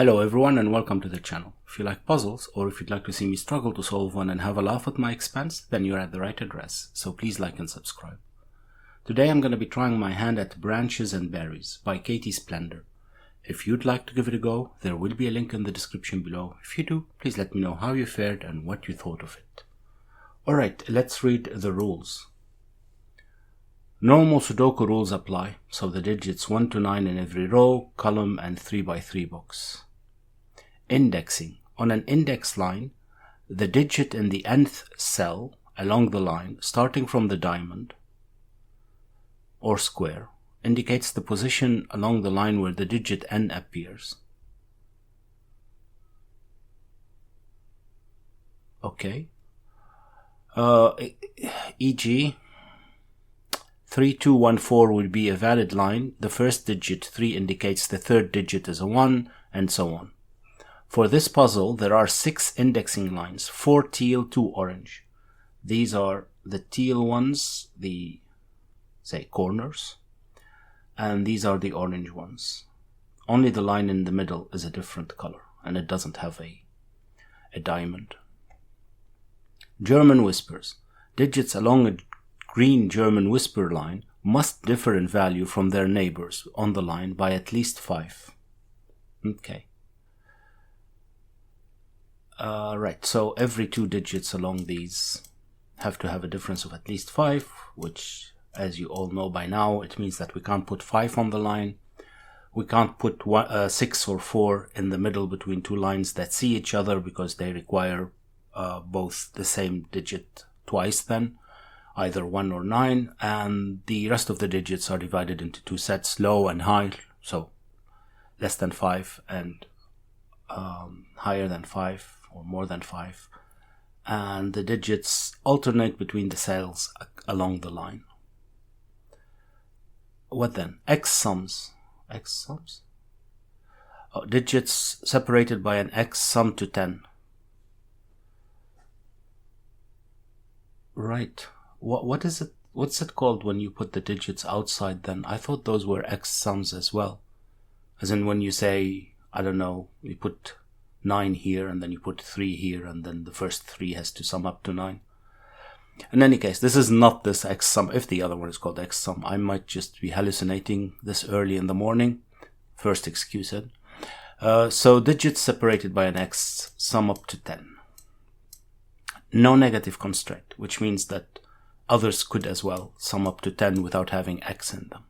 Hello everyone and welcome to the channel. If you like puzzles or if you'd like to see me struggle to solve one and have a laugh at my expense, then you're at the right address, so please like and subscribe. Today I'm going to be trying my hand at Branches and Berries by Katie Splendor. If you'd like to give it a go, there will be a link in the description below. If you do, please let me know how you fared and what you thought of it. Alright, let's read the rules. Normal Sudoku rules apply, so the digits 1 to 9 in every row, column and 3x3 box. Indexing. On an index line, the digit in the nth cell along the line, starting from the diamond or square, indicates the position along the line where the digit n appears. Okay. E.g., 3214 would be a valid line. The first digit 3 indicates the third digit is a 1, and so on. For this puzzle, there are 6 indexing lines, 4 teal, 2 orange. These are the teal ones, the, say, corners, and these are the orange ones. Only the line in the middle is a different color, and it doesn't have a diamond. German whispers. Digits along a green German whisper line must differ in value from their neighbors on the line by at least 5. Okay. Right, so every 2 digits along these have to have a difference of at least 5, which, as you all know by now, it means that we can't put 5 on the line. We can't put 6 or 4 in the middle between 2 lines that see each other because they require both the same digit twice then, either 1 or 9, and the rest of the digits are divided into 2 sets, low and high, so less than 5 and higher than 5 or more than 5, and the digits alternate between the cells along the line. What then? X sums. X sums? Oh, digits separated by an X sum to 10. Right. What is it? What's it called when you put the digits outside then? I thought those were X sums as well. As in when you say, I don't know, you put 9 here and then you put 3 here and then the first 3 has to sum up to 9. In any case, this is not this X sum. If the other one is called X sum, I might just be hallucinating this early in the morning. First excuse it. So digits separated by an X sum up to 10. No negative constraint, which means that others could as well sum up to 10 without having X in them.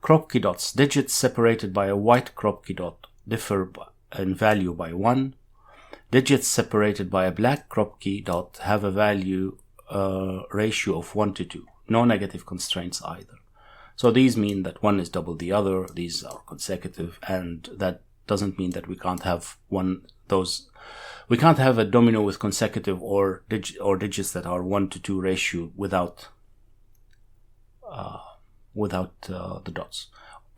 Kropki dots. Digits separated by a white Kropki dot differ in value by 1. Digits separated by a black Kropki dot have a value ratio of 1 to 2. No negative constraints either. So these mean that one is double the other. These are consecutive, and that doesn't mean that we can't have we can't have a domino with consecutive or digits that are 1 to 2 ratio without the dots.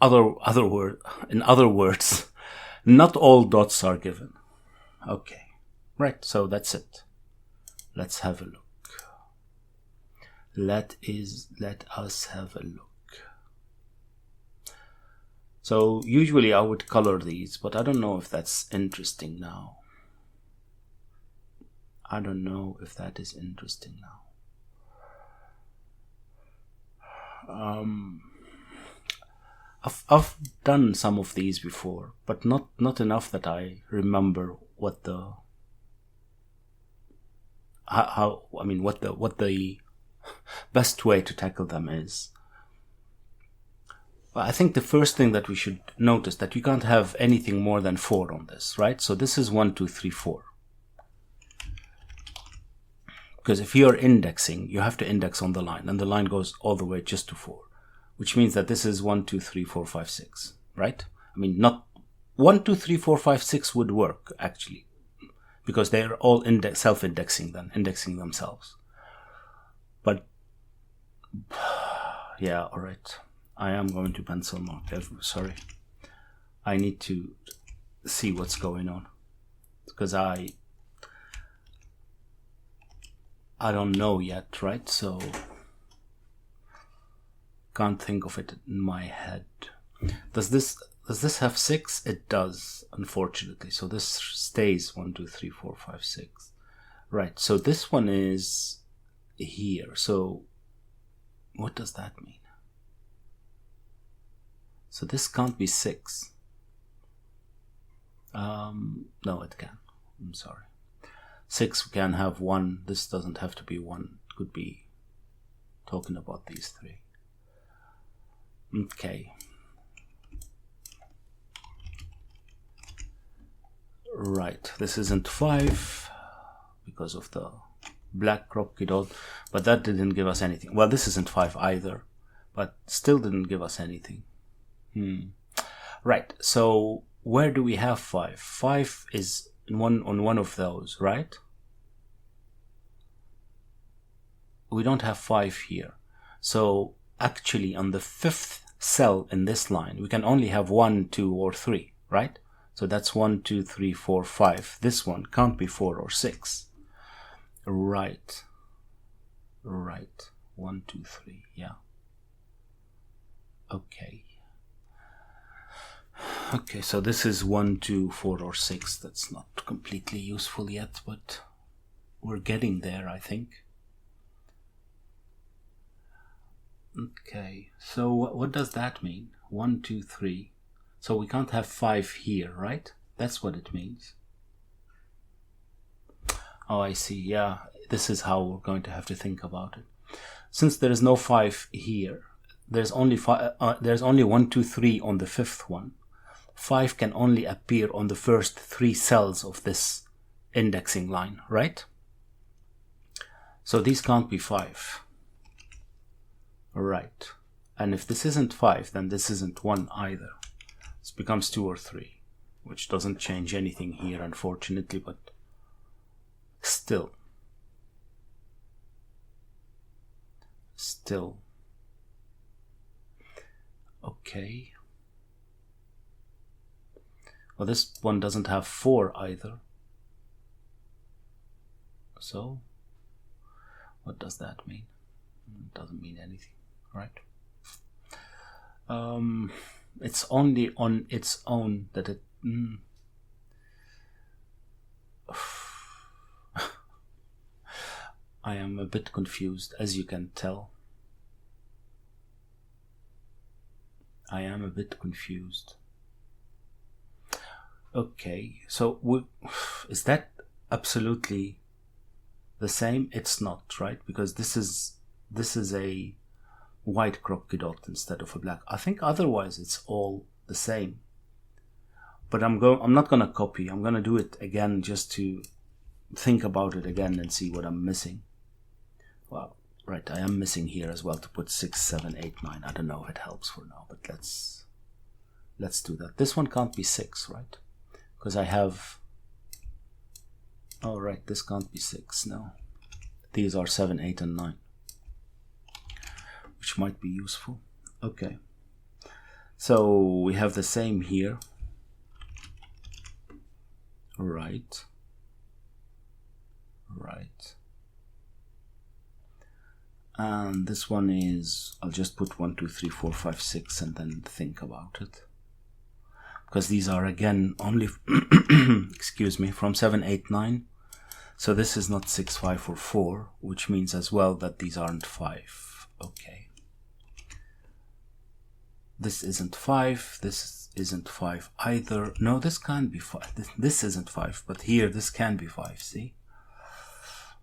In other words, not all dots are given. Okay, right. So that's it. Let's have a look. Let us have a look. So usually I would color these, but I don't know if that's interesting now. I don't know if that is interesting now. I've done some of these before, but not enough that I remember what the best way to tackle them is. I think the first thing that we should notice that you can't have anything more than 4 on this, right? So this is 1, 2, 3, 4. Because if you're indexing, you have to index on the line, and the line goes all the way just to 4, which means that this is 1, 2, 3, 4, 5, 6, right? I mean, not 1, 2, 3, 4, 5, 6 would work actually, because they're all self-indexing then, indexing themselves. But yeah, all right. I am going to pencil mark. Sorry, I need to see what's going on because I don't know yet, right? So can't think of it in my head. Does this Does this have 6? It does, unfortunately. So this stays 1, 2, 3, 4, 5, 6. Right, so this one is here. So what does that mean? So this can't be 6. No, it can. I'm sorry. 6 can have 1. This doesn't have to be 1. It could be talking about these 3. Okay. Right, this isn't 5 because of the black Kropki dot, but that didn't give us anything. Well, this isn't 5 either, but still didn't give us anything. Right, so where do we have 5? 5 is on one of those, right? We don't have 5 here. So actually on the 5th cell in this line, we can only have 1, 2, or 3, right? So that's 1, 2, 3, 4, 5. This one can't be 4 or 6. Right. Right. 1, 2, 3. Yeah. Okay. Okay, so this is 1, 2, 4, or 6. That's not completely useful yet, but we're getting there, I think. Okay, so what does that mean? 1, 2, 3. So we can't have 5 here, right? That's what it means. Oh, I see. Yeah, this is how we're going to have to think about it. Since there is no 5 here, there's only 1, 2, 3 on the 5th one. 5 can only appear on the first 3 cells of this indexing line, right? So these can't be 5. Right. And if this isn't 5, then this isn't 1 either. This becomes 2 or 3, which doesn't change anything here, unfortunately, but still. Okay. Well, this one doesn't have 4 either. So, what does that mean? It doesn't mean anything, right? It's only on its own that it... I am a bit confused, as you can tell. I am a bit confused. Okay, so is that absolutely the same? It's not, right? Because this is a white Kropki dot instead of a black. I think otherwise it's all the same. But I'm not gonna copy. I'm gonna do it again just to think about it again and see what I'm missing. Well, right, I am missing here as well to put 6, 7, 8, 9. I don't know if it helps for now, but let's do that. This one can't be 6, right? Because I have... Oh, right, this can't be 6, no. These are 7, 8, and 9. Which might be useful. Okay. So we have the same here. Right. Right. And this one is... I'll just put 1, 2, 3, 4, 5, 6 and then think about it. Because these are again only... excuse me, from 7, 8, 9. So this is not 6, 5, or 4, which means as well that these aren't 5. Okay. This isn't 5, this isn't 5 either. No, this can't be 5. This isn't 5, but here this can be 5, see?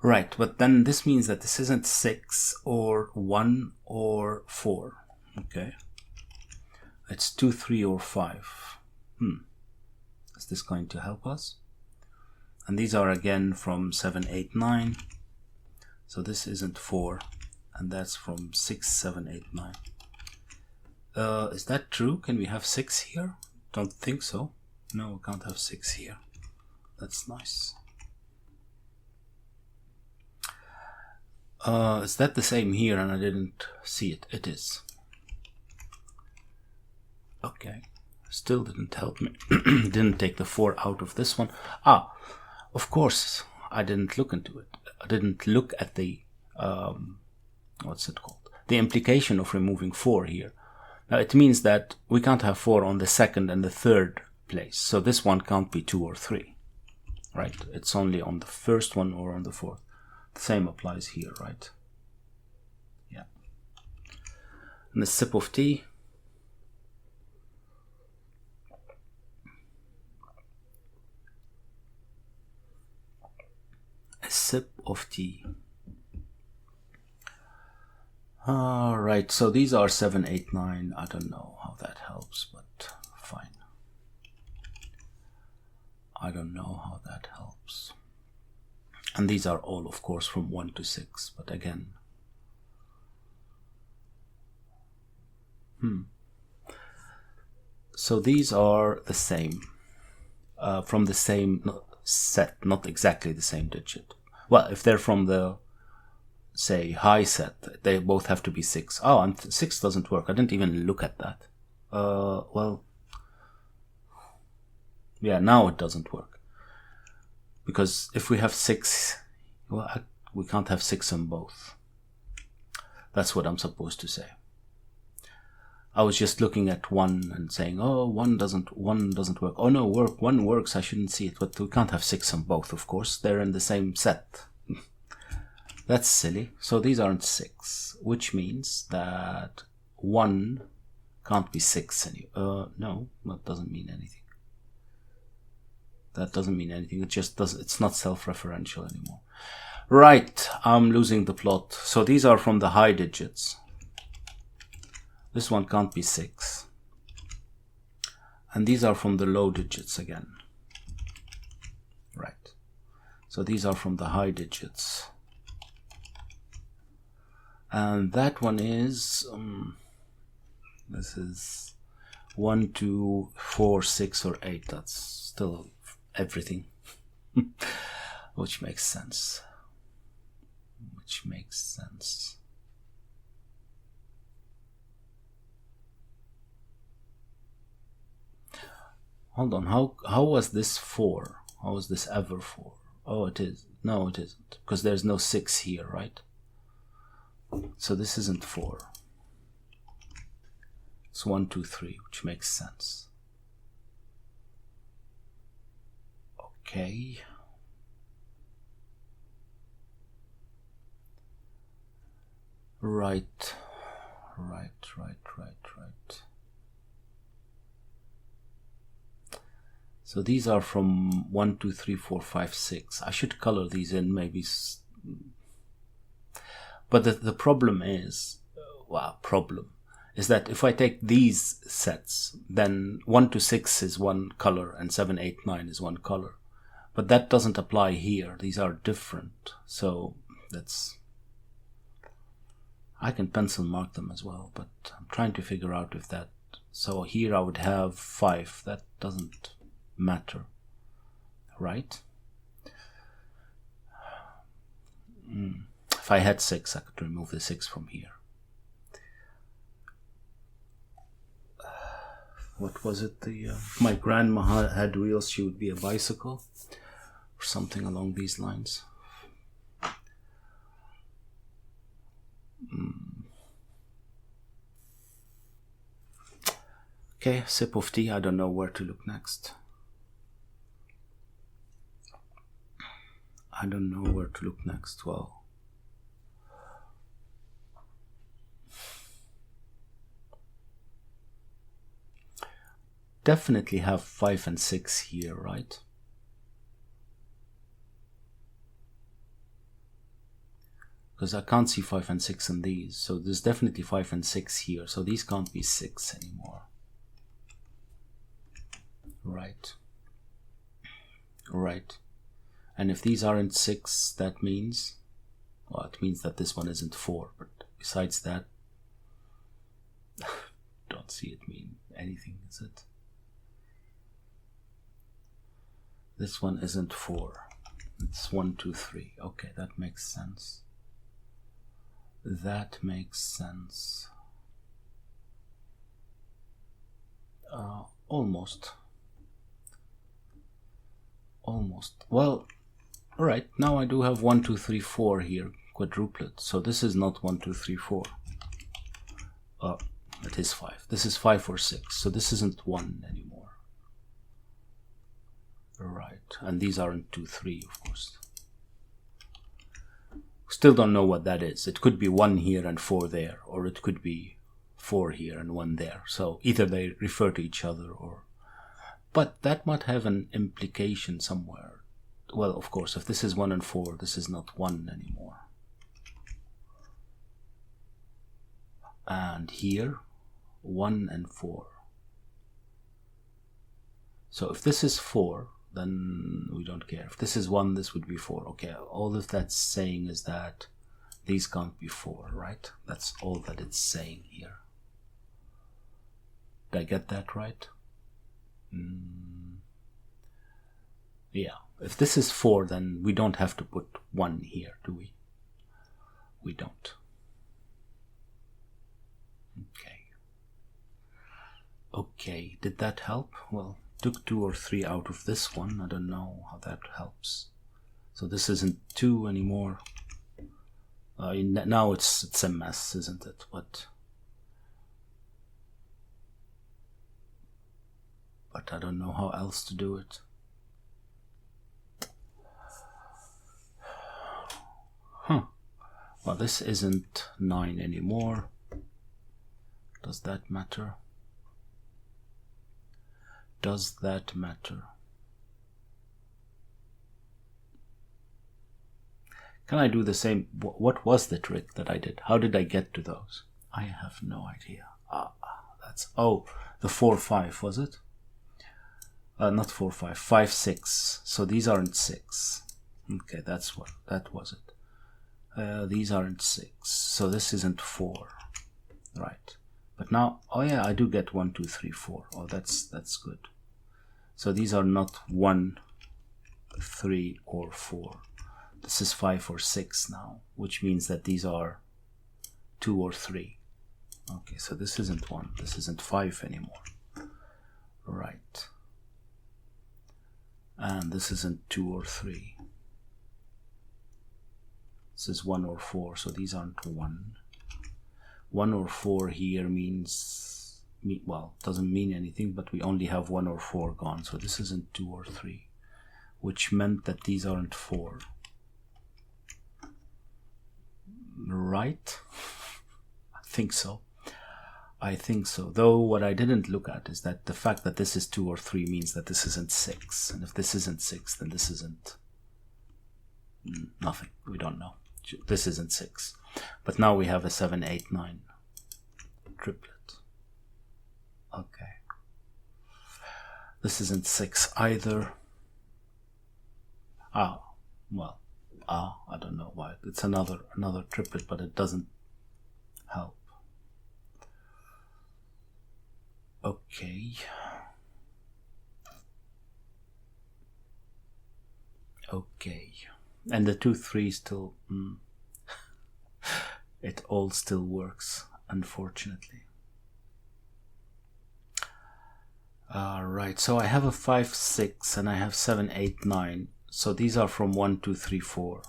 Right, but then this means that this isn't 6 or 1 or 4. Okay. It's 2, 3, or 5. Is this going to help us? And these are again from 7, 8, 9. So this isn't 4. And that's from 6, 7, 8, 9. Is that true? Can we have 6 here? Don't think so. No, we can't have 6 here. That's nice. Is that the same here and I didn't see it? It is. Okay. Still didn't help me. Didn't take the 4 out of this one. Ah, of course, I didn't look into it. I didn't look at the, what's it called? The implication of removing 4 here. Now it means that we can't have 4 on the second and the third place. So this one can't be 2 or 3, right? It's only on the first one or on the fourth. The same applies here, right? Yeah. And the sip of tea. A sip of tea. Alright, so these are 7, 8, 9. I don't know how that helps, but fine. I don't know how that helps. And these are all, of course, from 1 to 6, but again. So these are the same, from the same set, not exactly the same digit. Well, if they're from the, say, high set, they both have to be 6. Oh, and 6 doesn't work. I didn't even look at that. Well, yeah, now it doesn't work. Because if we have 6, well, we can't have 6 on both. That's what I'm supposed to say. I was just looking at 1 and saying, oh, 1 doesn't work. Oh no, 1 works, I shouldn't see it. But we can't have 6 on both, of course. They're in the same set. That's silly. So these aren't 6, which means that 1 can't be 6 anymore. No, that doesn't mean anything. That doesn't mean anything. It just does. It's not self-referential anymore. Right, I'm losing the plot. So these are from the high digits. This one can't be 6. And these are from the low digits again. Right. So these are from the high digits. And that one is, this is 1, 2, 4, 6, or 8. That's still everything. Which makes sense. Which makes sense. Hold on, how was this 4? How was this ever 4? Oh, it is. No, it isn't. Because there's no 6 here, right? So this isn't 4. It's 1, 2, 3, which makes sense. Okay. Right. So these are from 1, 2, 3, 4, 5, 6. I should color these in maybe. But the problem is, is that if I take these sets, then 1 to 6 is one color and 7, 8, 9 is one color. But that doesn't apply here. These are different. So that's... I can pencil mark them as well, but I'm trying to figure out if that... So here I would have 5. That doesn't matter, right? If I had 6, I could remove the 6 from here. What was it? If my grandma had wheels, she would be a bicycle, or something along these lines. Okay, sip of tea. I don't know where to look next. Well, definitely have 5 and 6 here, right? Because I can't see 5 and 6 in these, so there's definitely 5 and 6 here, so these can't be 6 anymore. Right. And if these aren't 6, that means, well, it means that this one isn't 4, but besides that, don't see it mean anything, is it? This one isn't 4, it's 1, 2, 3. Okay, that makes sense. Almost. Well, alright, now I do have 1, 2, 3, 4 here, quadruplet. So this is not 1, 2, 3, 4. it is 5. This is 5 or 6, so this isn't 1 anymore. Right, and these aren't 2, 3, of course. Still don't know what that is. It could be 1 here and 4 there, or it could be 4 here and 1 there. So either they refer to each other or... But that might have an implication somewhere. Well, of course, if this is 1 and 4, this is not 1 anymore. And here, 1 and 4. So if this is 4, then we don't care. If this is 1, this would be 4. Okay, all of that's saying is that these can't be 4, right? That's all that it's saying here. Did I get that right? Yeah, if this is 4, then we don't have to put 1 here, do we? We don't. Okay, did that help? Well, took 2 or 3 out of this one. I don't know how that helps. So this isn't 2 anymore. Now it's a mess, isn't it? But I don't know how else to do it. Well, this isn't 9 anymore. Does that matter? Does that matter? Can I do the same? What was the trick that I did? How did I get to those? I have no idea. The 4, 5, was it? Not 4, 5, 5, 6. So these aren't 6. Okay, that was it. These aren't 6. So this isn't 4. Right. But now, oh yeah, I do get 1, 2, 3, 4. Oh, that's good. So these are not 1, 3, or 4. This is 5 or 6 now, which means that these are 2 or 3. Okay, so this isn't 1. This isn't 5 anymore. Right. And this isn't 2 or 3. This is 1 or 4, so these aren't 1. 1 or 4 here means, well, doesn't mean anything, but we only have 1 or 4 gone, so this isn't 2 or 3, which meant that these aren't 4. Right? I think so. Though what I didn't look at is that the fact that this is 2 or 3 means that this isn't 6, and if this isn't 6, then this isn't nothing. We don't know. This isn't 6. But now we have a 7, 8, 9 triplet. Okay. This isn't 6 either. I don't know why. It's another triplet, but it doesn't help. Okay. And the 2, 3 still... it all still works, unfortunately. Right, so I have a 5, 6, and I have 7, 8, 9. So these are from 1, 2, 3, 4.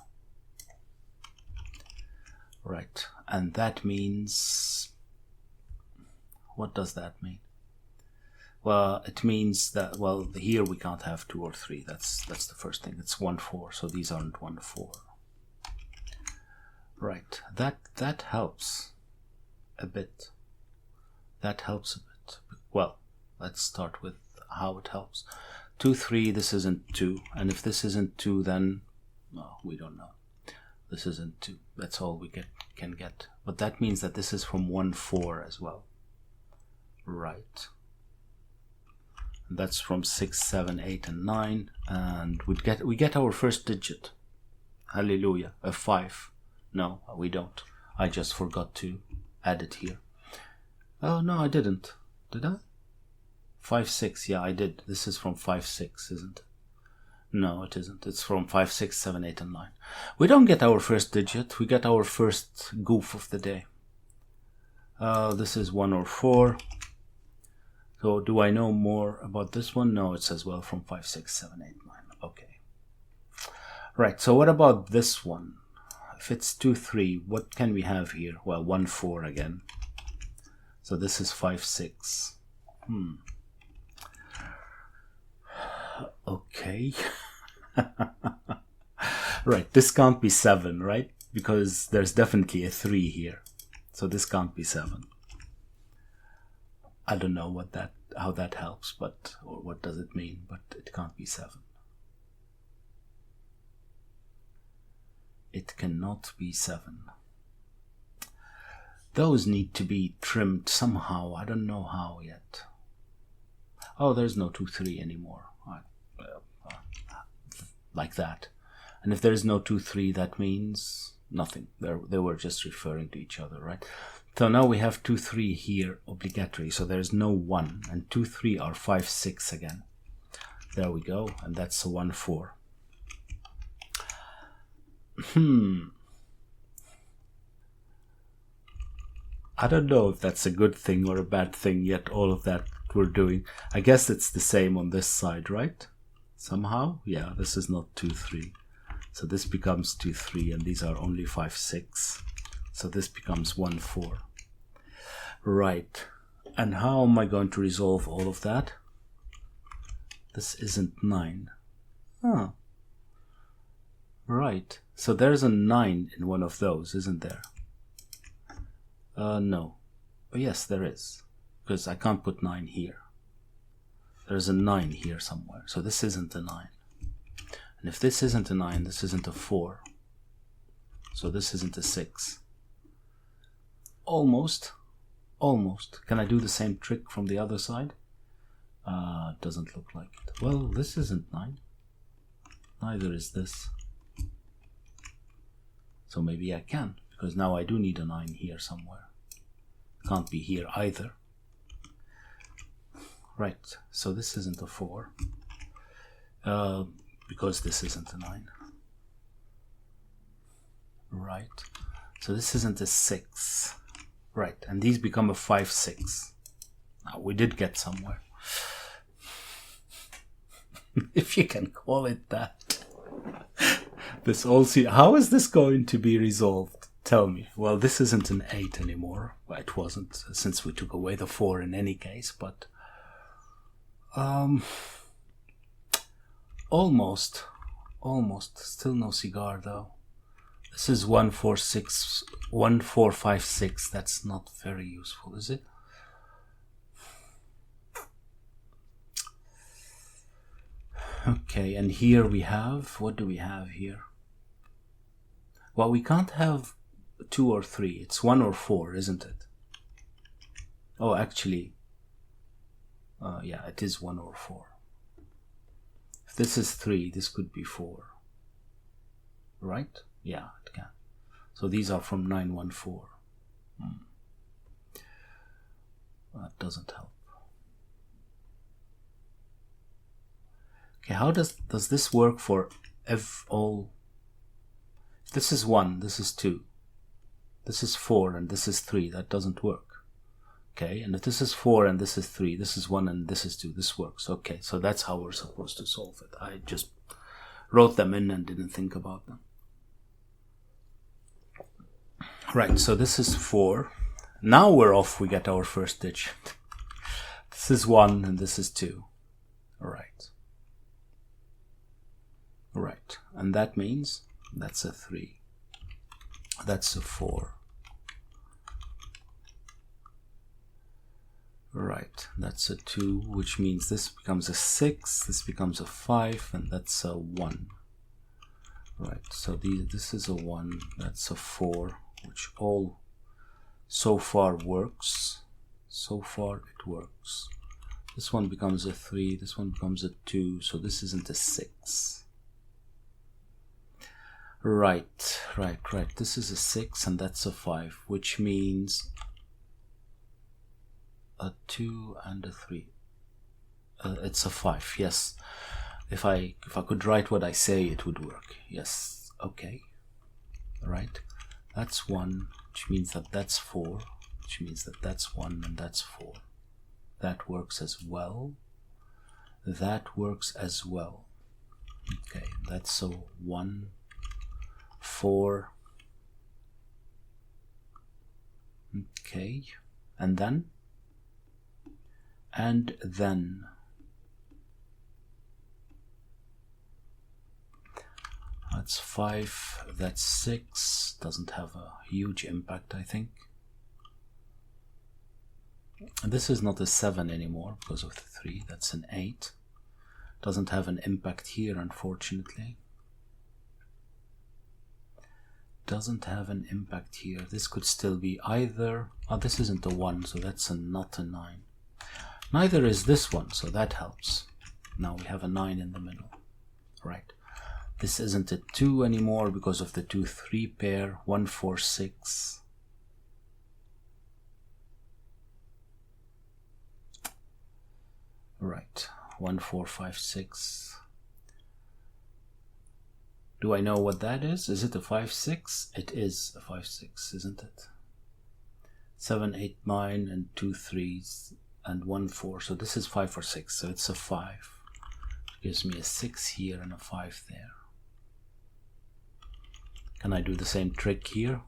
Right, and that means... What does that mean? Well, it means that, well, here we can't have 2 or 3. That's the first thing. It's 1, 4, so these aren't 1, 4. Right, that helps a bit. That helps a bit. Well, let's start with how it helps. 2, 3, this isn't 2. And if this isn't 2, then, no, we don't know. This isn't 2. That's all we can get. But that means that this is from 1, 4 as well. Right. And that's from 6, 7, 8, and 9. And we get our first digit. Hallelujah. A 5. No, we don't. I just forgot to add it here. Oh, no, I didn't. Did I? 5, 6. Yeah, I did. This is from 5, 6, isn't it? No, it isn't. It's from 5, 6, 7, 8, and 9. We don't get our first digit. We get our first goof of the day. This is 1 or 4. So do I know more about this one? No, it says, well, from 5, 6, 7, 8, 9. Okay. Right, so what about this one? If it's 2, 3, what can we have here? Well, 1, 4 again. So this is 5, 6. Okay. Right, this can't be 7, right? Because there's definitely a 3 here. So this can't be 7. I don't know how that helps, but or what does it mean, but it can't be 7. It cannot be 7. Those need to be trimmed somehow. I don't know how yet. Oh, there's no 2, 3 anymore. Like that. And if there's no 2, 3, that means nothing. They were just referring to each other, right? So now we have 2, 3 here, obligatory. So there's no 1. And 2, 3 are 5, 6 again. There we go. And that's a 1, 4. I don't know if that's a good thing or a bad thing, yet all of that we're doing. I guess it's the same on this side, right? Somehow? Yeah, this is not 2, 3. So this becomes 2, 3, and these are only 5, 6. So this becomes 1, 4. Right. And how am I going to resolve all of that? This isn't 9. Oh. Right. So there's a 9 in one of those, isn't there? No. Oh, yes, there is. Because I can't put 9 here. There's a 9 here somewhere. So this isn't a 9. And if this isn't a 9, this isn't a 4. So this isn't a 6. Almost. Almost. Can I do the same trick from the other side? Doesn't look like it. Well, this isn't 9. Neither is this. So maybe I can. Because now I do need a 9 here somewhere. Can't be here either. Right, so this isn't a 4. Because this isn't a 9. Right, so this isn't a 6. Right, and these become a 5, 6. Now we did get somewhere. If you can call it that. This also, how is this going to be resolved? Tell me. Well, this isn't an 8 anymore. Well, it wasn't, since we took away the 4 in any case, but almost. Still no cigar though. This is 1, 4, 6, 1, 4, 5, 6. That's not very useful, is it? Okay, and here we have, what do we have here? Well, we can't have 2 or 3. It's 1 or 4, isn't it? Oh, actually, yeah, it is 1 or 4. If this is 3, this could be 4. Right? Yeah, it can. So these are from 914. That doesn't help. Okay, how does this work for all? This is 1, this is 2. This is 4 and this is 3. That doesn't work. Okay, and if this is 4 and this is 3, this is 1 and this is 2, this works. Okay, so that's how we're supposed to solve it. I just wrote them in and didn't think about them. Right, so this is 4. Now we're off, we get our first digit. This is 1 and this is 2. Alright. Right, and that means that's a 3. That's a 4. Right, that's a 2, which means this becomes a 6, this becomes a 5, and that's a 1. Right, so this is a 1, that's a 4, which all so far works. So far it works. This one becomes a 3, this one becomes a 2, so this isn't a 6. Right. This is a 6 and that's a 5, which means a 2 and a 3. It's a 5, yes. If I could write what I say, it would work. Yes, okay. Right. That's 1, which means that that's 4, which means that that's 1 and that's 4. That works as well. That works as well. Okay, that's a 1, 4. Okay, and then And then that's 5, that's 6, doesn't have a huge impact, I think. This is not a 7 anymore because of the 3, that's an 8. Doesn't have an impact here, unfortunately. Doesn't have an impact here. This could still be either, oh, this isn't a 1, so that's not a 9. Neither is this one, so that helps. Now we have a 9 in the middle, right? This isn't a 2 anymore because of the 2-3 pair, 1, 4, 6. Right, 1, 4, 5, 6. Do I know what that is? Is it a 5, 6? It is a 5, 6, isn't it? 7, 8, 9, and 2 3s, and 1, 4. So this is 5 or 6, so it's a 5. It gives me a 6 here and a 5 there. Can I do the same trick here?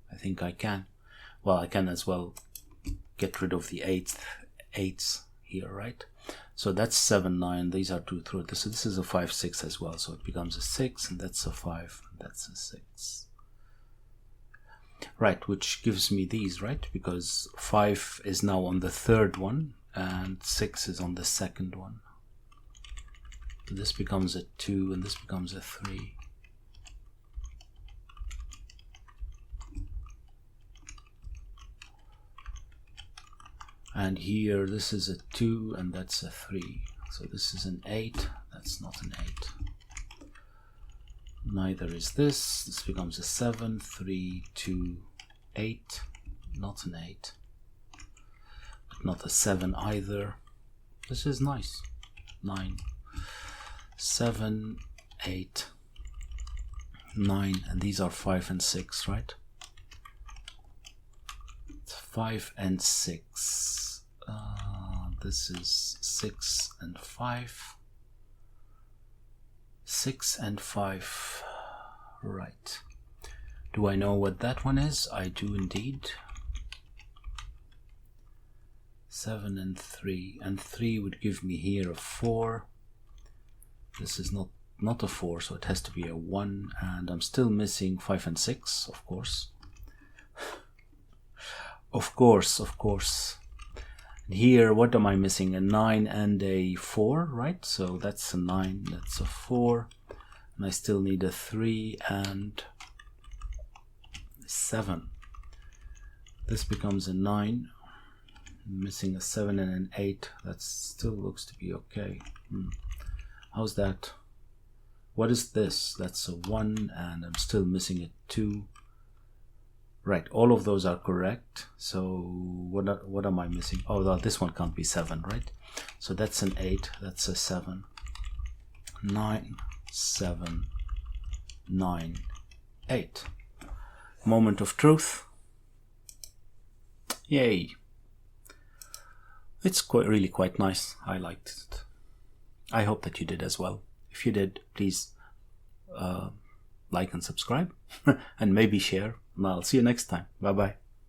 I think I can. Well, I can as well get rid of the 8s here, right? So that's 7, 9, these are 2 through this. So this is a 5, 6 as well. So it becomes a 6, and that's a 5, and that's a 6. Right, which gives me these, right? Because 5 is now on the third one, and 6 is on the second one. So this becomes a 2, and this becomes a 3. And here, this is a 2, and that's a 3. So this is an 8, that's not an 8. Neither is this. This becomes a 7, 3, 2, 8. Not an 8. But not a 7 either. This is nice. 9, 7, 8, 9. And these are 5 and 6, right? 5 and 6. This is 6 and 5. 6 and 5. Right. Do I know what that one is? I do indeed. 7 and 3. And 3 would give me here a 4. This is not a 4, so it has to be a 1. And I'm still missing 5 and 6, of course. Of course. Here, what am I missing? A 9 and a 4, right? So that's a 9, that's a 4. And I still need a 3 and 7. This becomes a 9. I'm missing a 7 and an 8. That still looks to be okay. How's that? What is this? That's a 1, and I'm still missing a 2. Right, all of those are correct. So what am I missing? Oh, this one can't be 7, right? So that's an 8, that's a 7. 9, 7, 9, 8. Moment of truth. Yay. It's really quite nice. I liked it. I hope that you did as well. If you did, please like and subscribe and maybe share. And I'll see you next time. Bye bye.